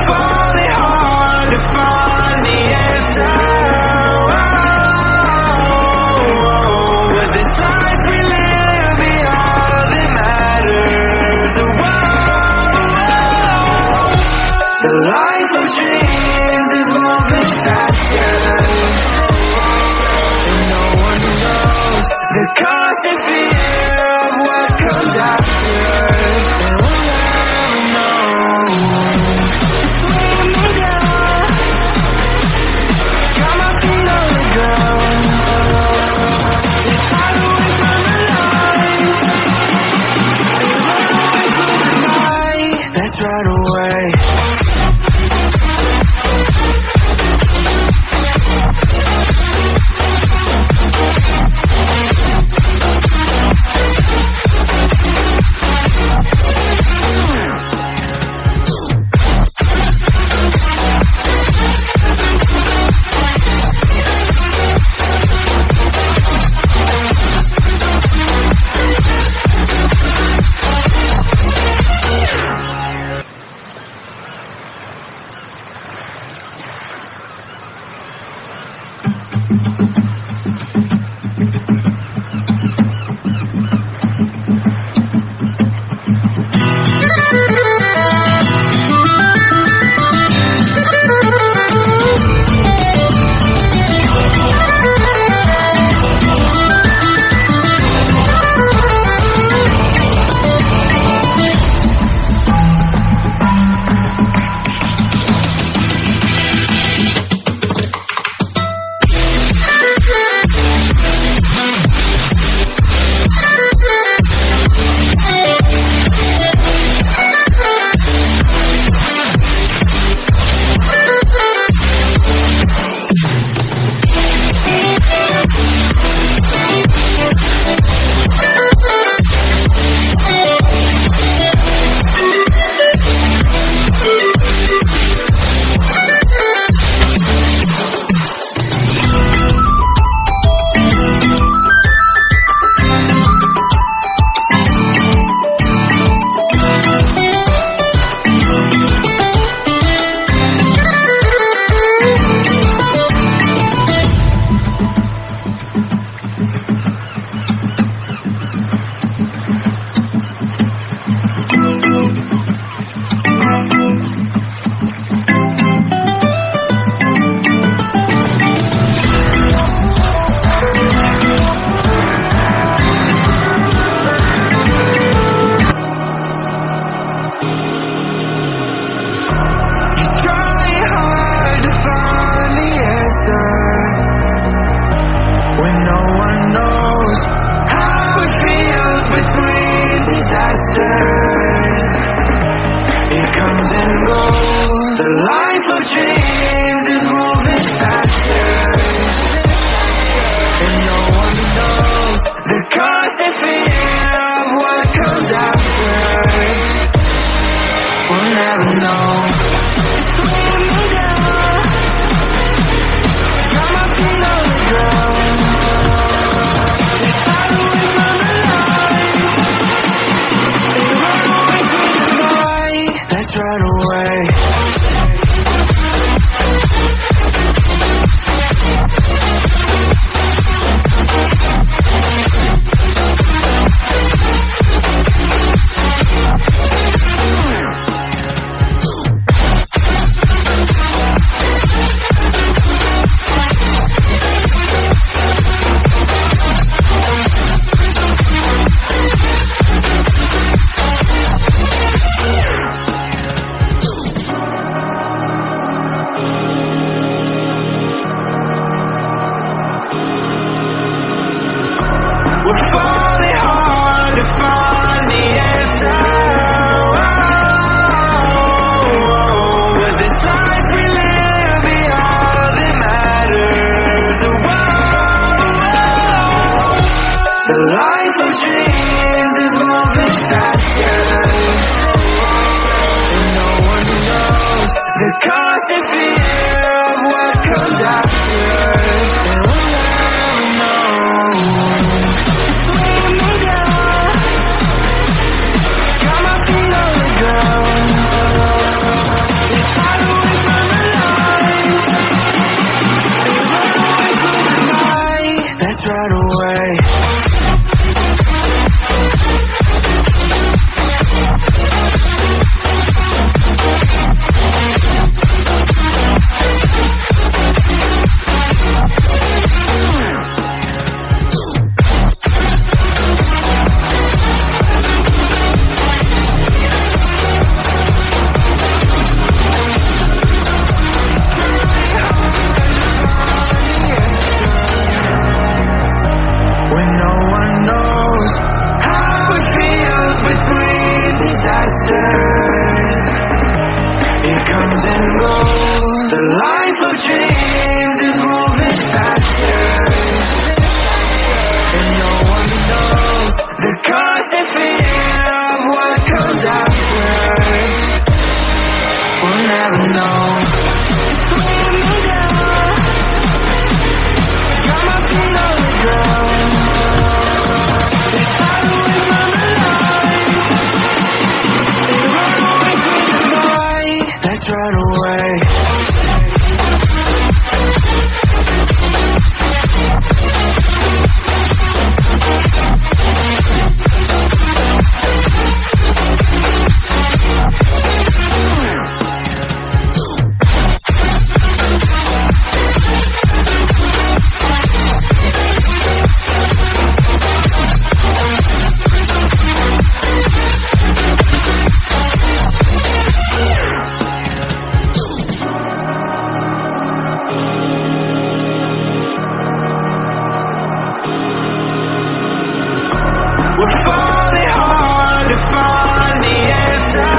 falling hard to find the answer. But this life we live is all that matters. The life of dreams is moving faster, and no one knows the constant fear of what comes after. And we'll never know. Swing me down, got my feet on the ground. They hide away from the light, they run away from the night. Let's run away. dreams is moving faster, and no one knows the constant fear of what comes after. We'll never know. Swing me down, got my feet on the ground. It's harder with my life. They run away from the light. Let's run away. We're falling hard to find the answer.